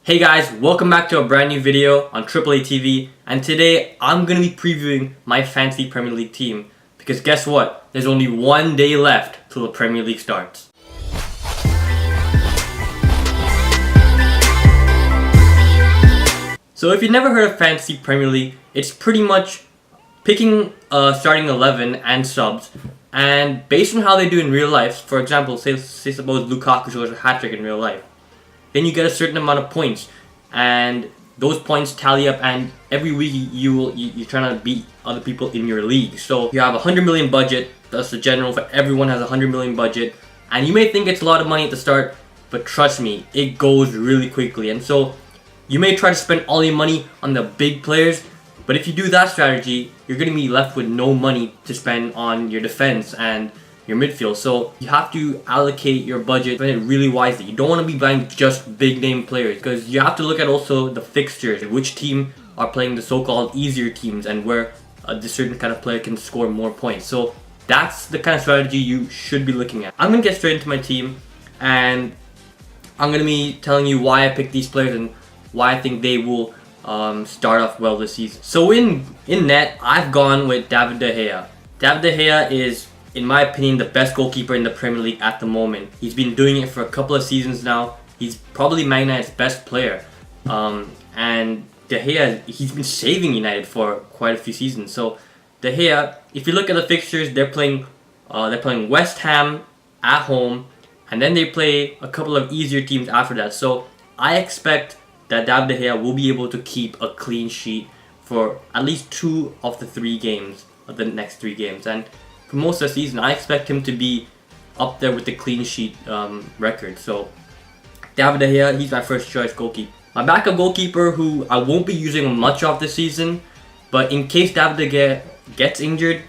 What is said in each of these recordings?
Hey guys, welcome back to a brand new video on AAA TV, and today I'm going to be previewing my fantasy Premier League team because guess what? There's only one day left till the Premier League starts. So if you've never heard of fantasy Premier League, it's pretty much picking starting 11 and subs, and based on how they do in real life, for example, say suppose Lukaku scores a hat-trick in real life, then you get a certain amount of points, and those points tally up, and every week you're trying to beat other people in your league. So you have a 100 million budget. That's the general for everyone has a 100 million budget, and you may think it's a lot of money at the start, but trust me, it goes really quickly. And so you may try to spend all your money on the big players, but if you do that strategy, you're going to be left with no money to spend on your defense and your midfield. So you have to allocate your budget, spend it really wisely. You don't want to be buying just big name players, because you have to look at also the fixtures, which team are playing the so-called easier teams and where this certain kind of player can score more points. So that's the kind of strategy you should be looking at. I'm going to get straight into my team, and I'm going to be telling you why I picked these players and why I think they will start off well this season. So in net, I've gone with David De Gea. David De Gea is, in my opinion, the best goalkeeper in the Premier League at the moment. He's been doing it for a couple of seasons now. He's probably Man United's best player. And De Gea, he's been saving United for quite a few seasons. So De Gea, if you look at the fixtures, they're playing West Ham at home, and then they play a couple of easier teams after that. So I expect that David De Gea will be able to keep a clean sheet for at least 2 of the 3 games of the next 3 games. And for most of the season, I expect him to be up there with the clean sheet record. So David De Gea, he's my first choice goalkeeper. My backup goalkeeper, who I won't be using much of this season, but in case David De Gea gets injured,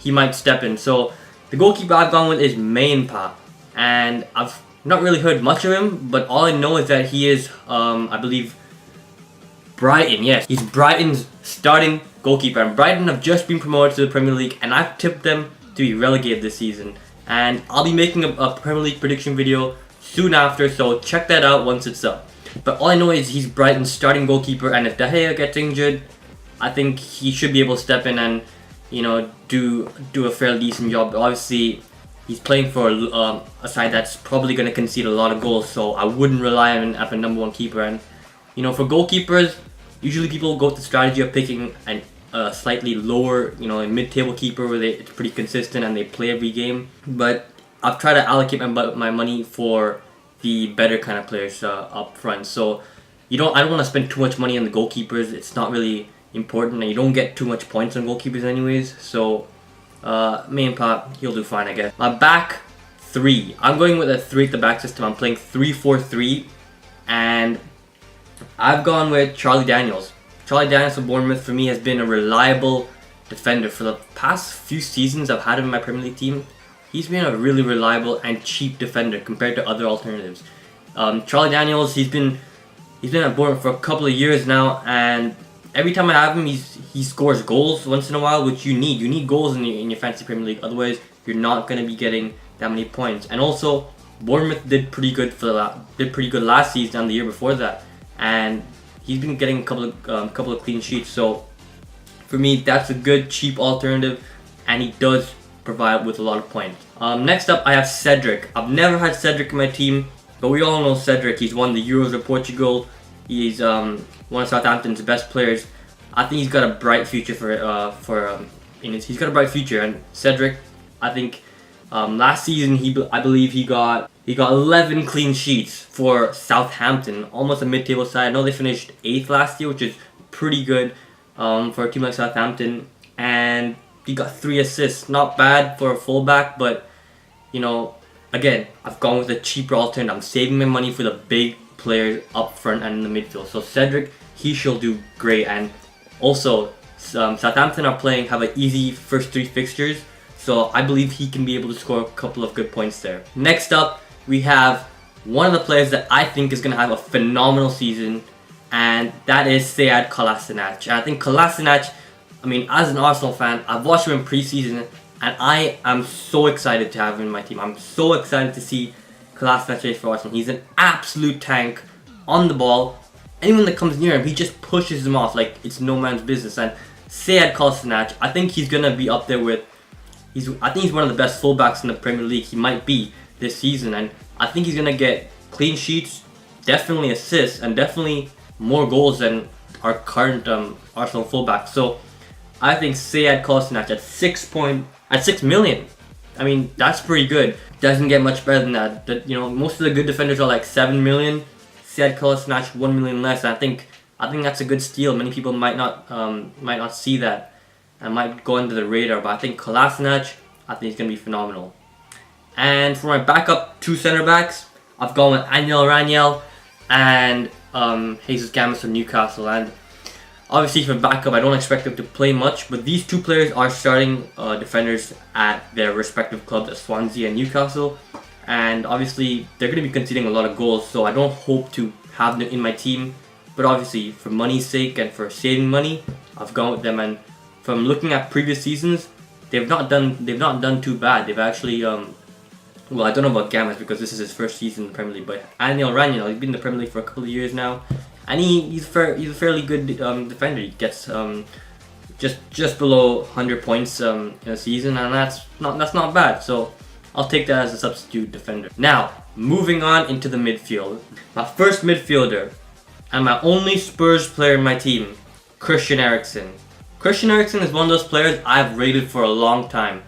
he might step in. So the goalkeeper I've gone with is Mainpa, and I've not really heard much of him, but all I know is that he is, I believe, Brighton. Yes, he's Brighton's starting goalkeeper, and Brighton have just been promoted to the Premier League, and I've tipped them to be relegated this season. And I'll be making a Premier League prediction video soon after, so check that out once it's up. But all I know is he's Brighton's starting goalkeeper, and if De Gea gets injured, I think he should be able to step in and, you know, do a fairly decent job. But obviously, he's playing for a side that's probably going to concede a lot of goals, so I wouldn't rely on him as a number 1 keeper. And, you know, for goalkeepers, usually people go with the strategy of picking a slightly lower, you know, a mid-table keeper where it's pretty consistent and they play every game. But I've tried to allocate my money for the better kind of players up front. So I don't want to spend too much money on the goalkeepers. It's not really important, and you don't get too much points on goalkeepers anyways. So Mainpa, he'll do fine, I guess. My back 3, I'm going with a 3 at the back system. I'm playing 3-4-3, and I've gone with Charlie Daniels. Charlie Daniels of Bournemouth, for me, has been a reliable defender. For the past few seasons I've had him in my Premier League team, he's been a really reliable and cheap defender compared to other alternatives. Charlie Daniels, he's been at Bournemouth for a couple of years now, and every time I have him, he scores goals once in a while, which you need. You need goals in your fantasy Premier League, otherwise you're not going to be getting that many points. And also, Bournemouth did pretty good last season and the year before that, and he's been getting a couple of clean sheets. So for me, that's a good cheap alternative, and he does provide with a lot of points. Next up, I have Cedric. I've never had Cedric in my team, but we all know Cedric. He's won the Euros of Portugal. He's one of Southampton's best players. I think he's got a bright future he's got a bright future. And Cedric, I think last season I believe he got 11 clean sheets for Southampton, almost a mid-table side. I know they finished 8th last year, which is pretty good for a team like Southampton. And he got 3 assists. Not bad for a fullback, but you know, again, I've gone with a cheaper alternative. I'm saving my money for the big players up front and in the midfield. So Cedric, he shall do great. And also, Southampton have an easy first 3 fixtures, so I believe he can be able to score a couple of good points there. Next up, we have one of the players that I think is going to have a phenomenal season, and that is Sead Kolasinac. And I think Kolasinac, I mean, as an Arsenal fan, I've watched him in preseason, and I am so excited to have him in my team. I'm so excited to see Kolasinac for Arsenal. He's an absolute tank on the ball, anyone that comes near him, he just pushes them off like it's no man's business. And Sead Kolasinac, I think he's gonna be up there with. I think he's one of the best fullbacks in the Premier League. He might be this season, and I think he's gonna get clean sheets, definitely assists, and definitely more goals than our current Arsenal fullback. So I think Sead Kolasinac at 6 million. I mean, that's pretty good. Doesn't get much better than that. Most of the good defenders are like 7 million. Sead Kolasinac 1 million less. And I think that's a good steal. Many people might not see that and might go under the radar. But I think Kolasinac, I think he's gonna be phenomenal. And for my backup 2 center backs, I've gone with Aniel Raniel and Jesus Gomez from Newcastle. And obviously for backup, I don't expect them to play much, but these 2 players are starting defenders at their respective clubs at Swansea and Newcastle. And obviously they're going to be conceding a lot of goals, so I don't hope to have them in my team. But obviously for money's sake and for saving money, I've gone with them. And from looking at previous seasons, they've not done too bad. They've actually well, I don't know about Gomez because this is his first season in the Premier League, but Aniel Raniel, he's been in the Premier League for a couple of years now, and he's a fairly good defender. He gets just below 100 points in a season, and that's not bad. So I'll take that as a substitute defender. Now, moving on into the midfield. My first midfielder and my only Spurs player in my team, Christian Eriksen. Christian Eriksen is one of those players I've rated for a long time.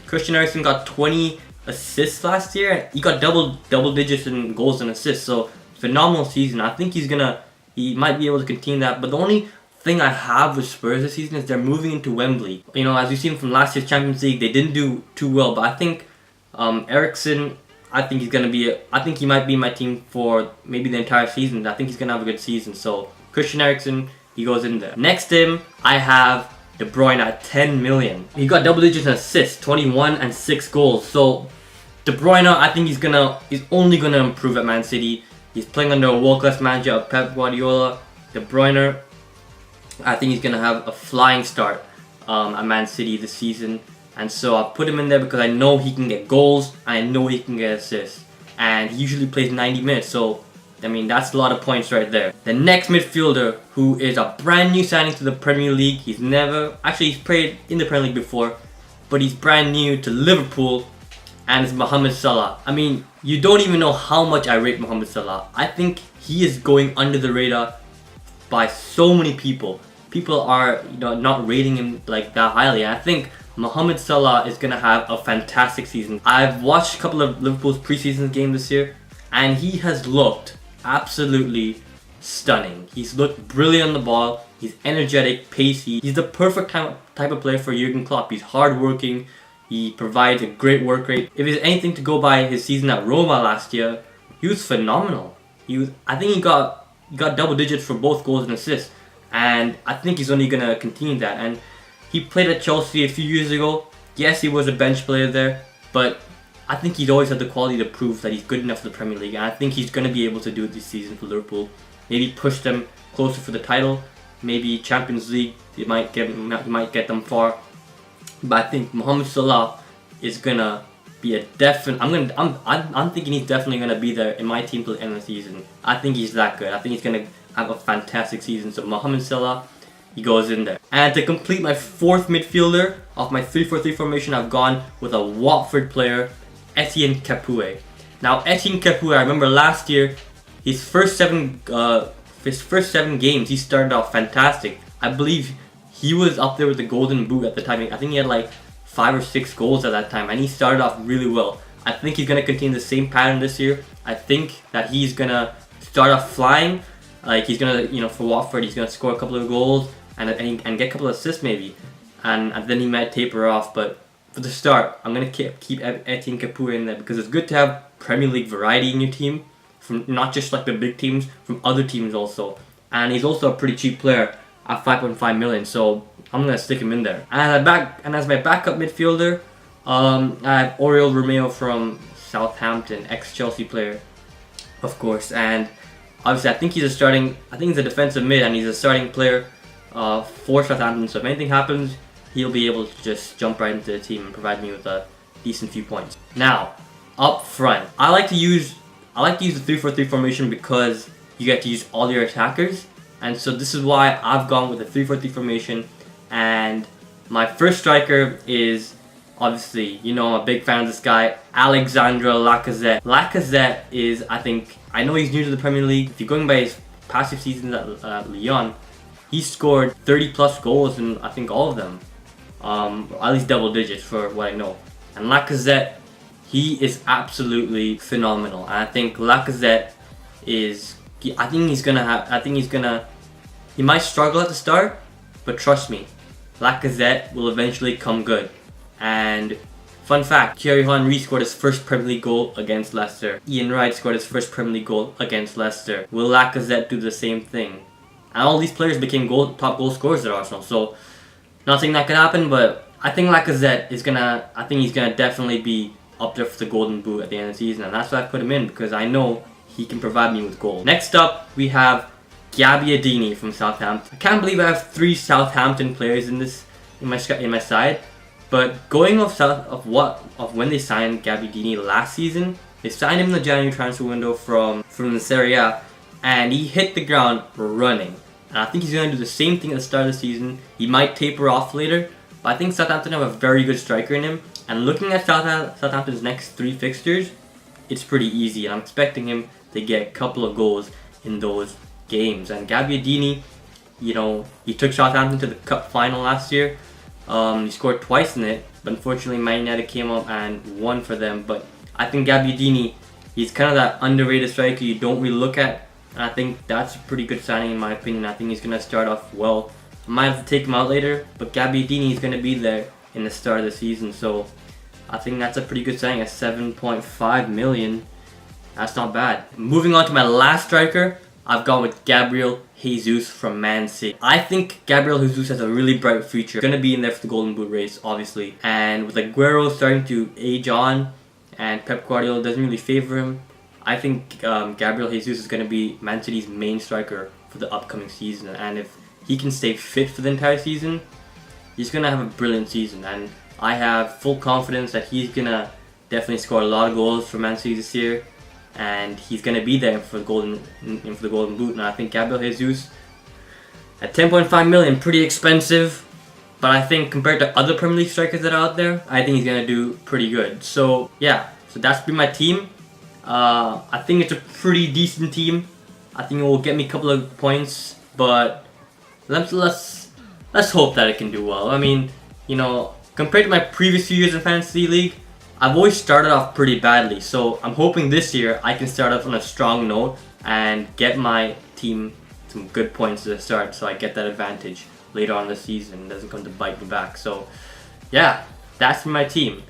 Christian Eriksen got 20 assists last year. He got double digits in goals and assists, so phenomenal season. I think he might be able to continue that. But the only thing I have with Spurs this season is they're moving into Wembley. As we've seen from last year's Champions League, they didn't do too well. But I think Eriksen, I think he might be in my team for maybe the entire season. I think he's gonna have a good season. So Christian Eriksen, he goes in there. Next to him, I have De Bruyne at 10 million. He got double digits in assists, 21 and 6 goals. So De Bruyne, I think he's only gonna improve at Man City. He's playing under a world-class manager of Pep Guardiola. De Bruyne, I think he's gonna have a flying start at Man City this season. And so I put him in there because I know he can get goals and I know he can get assists. And he usually plays 90 minutes, so I mean that's a lot of points right there. The next midfielder, who is a brand new signing to the Premier League. He's played in the Premier League before, but he's brand new to Liverpool. And it's Mohamed Salah. I mean, you don't even know how much I rate Mohamed Salah. I think he is going under the radar by so many people. People are not rating him like that highly. I think Mohamed Salah is gonna have a fantastic season. I've watched a couple of Liverpool's preseason games this year, and he has looked absolutely stunning. He's looked brilliant on the ball. He's energetic, pacey. He's the perfect type of player for Jurgen Klopp. He's hardworking. He provides a great work rate. If there's anything to go by his season at Roma last year, he was phenomenal. I think he got double digits for both goals and assists, and I think he's only gonna continue that. And he played at Chelsea a few years ago. Yes, he was a bench player there, but I think he's always had the quality to prove that he's good enough for the Premier League, and I think he's gonna be able to do it this season for Liverpool. Maybe push them closer for the title. Maybe Champions League. He might get them far. But I think Mohamed Salah is gonna be a definite. I'm thinking he's definitely gonna be there in my team till the end of the season. I think he's that good. I think he's gonna have a fantastic season. So Mohamed Salah, he goes in there. And to complete my fourth midfielder of my 3-4-3 formation, I've gone with a Watford player, Etienne Capoue. Now Etienne Capoue, I remember last year, his first seven games, he started off fantastic. I believe he was up there with the Golden Boot at the time. I think he had like 5 or 6 goals at that time, and he started off really well. I think he's gonna continue the same pattern this year. I think that he's gonna start off flying. Like he's gonna, for Watford, he's gonna score a couple of goals and get a couple of assists maybe, and then he might taper off. But for the start, I'm gonna keep Etienne Capoue in there because it's good to have Premier League variety in your team, from not just like the big teams, from other teams also. And he's also a pretty cheap player at 5.5 million, so I'm gonna stick him in there. And as my backup midfielder, I have Oriol Romeo from Southampton, ex-Chelsea player, of course. And obviously, I think he's a defensive mid, and he's a starting player for Southampton. So if anything happens, he'll be able to just jump right into the team and provide me with a decent few points. Now, up front, I like to use the 3-4-3 formation because you get to use all your attackers. And so this is why I've gone with a 3-4-3 formation. And my first striker is, obviously, you know, I'm a big fan of this guy, Alexandre Lacazette. Lacazette is, I know he's new to the Premier League. If you're going by his passive seasons at Lyon, he scored 30 plus goals in I think all of them. At least double digits for what I know. And Lacazette, he is absolutely phenomenal. And I think Lacazette is, he might struggle at the start, but trust me, Lacazette will eventually come good. And fun fact, Thierry Henry scored his first Premier League goal against Leicester. Ian Wright scored his first Premier League goal against Leicester. Will Lacazette do the same thing? And all these players became top goal scorers at Arsenal. So, not saying that could happen, but I think Lacazette is he's gonna definitely be up there for the Golden Boot at the end of the season. And that's why I put him in, because I know he can provide me with goals. Next up, we have Gabbiadini from Southampton. I can't believe I have 3 Southampton players in my side. But going off when they signed Gabbiadini last season, they signed him in the January transfer window from the Serie A, and he hit the ground running. And I think he's going to do the same thing at the start of the season. He might taper off later, but I think Southampton have a very good striker in him. And looking at Southampton's next 3 fixtures, it's pretty easy. And I'm expecting him to get a couple of goals in those games. And Gabbiadini, you know, he took Southampton to the Cup final last year. He scored twice in it, but unfortunately Man United came up and won for them. But I think Gabbiadini, he's kind of that underrated striker you don't really look at. And I think that's a pretty good signing in my opinion. I think he's going to start off well. I might have to take him out later, but Gabbiadini is going to be there in the start of the season. So I think that's a pretty good signing at 7.5 million. That's not bad. Moving on to my last striker, I've gone with Gabriel Jesus from Man City. I think Gabriel Jesus has a really bright future. Going to be in there for the Golden Boot race, obviously. And with Aguero starting to age on, and Pep Guardiola doesn't really favor him, I think Gabriel Jesus is going to be Man City's main striker for the upcoming season. And if he can stay fit for the entire season, he's going to have a brilliant season. And I have full confidence that he's going to definitely score a lot of goals for Man City this year. And he's going to be there for the Golden Boot. And I think Gabriel Jesus at 10.5 million, pretty expensive. But I think compared to other Premier League strikers that are out there, I think he's going to do pretty good. So yeah, so that's been my team. I think it's a pretty decent team. I think it will get me a couple of points. But let's hope that it can do well. I mean, you know, compared to my previous few years in Fantasy League, I've always started off pretty badly, so I'm hoping this year I can start off on a strong note and get my team some good points at the start, so I get that advantage later on in the season. It doesn't come to bite me back. So yeah, that's my team.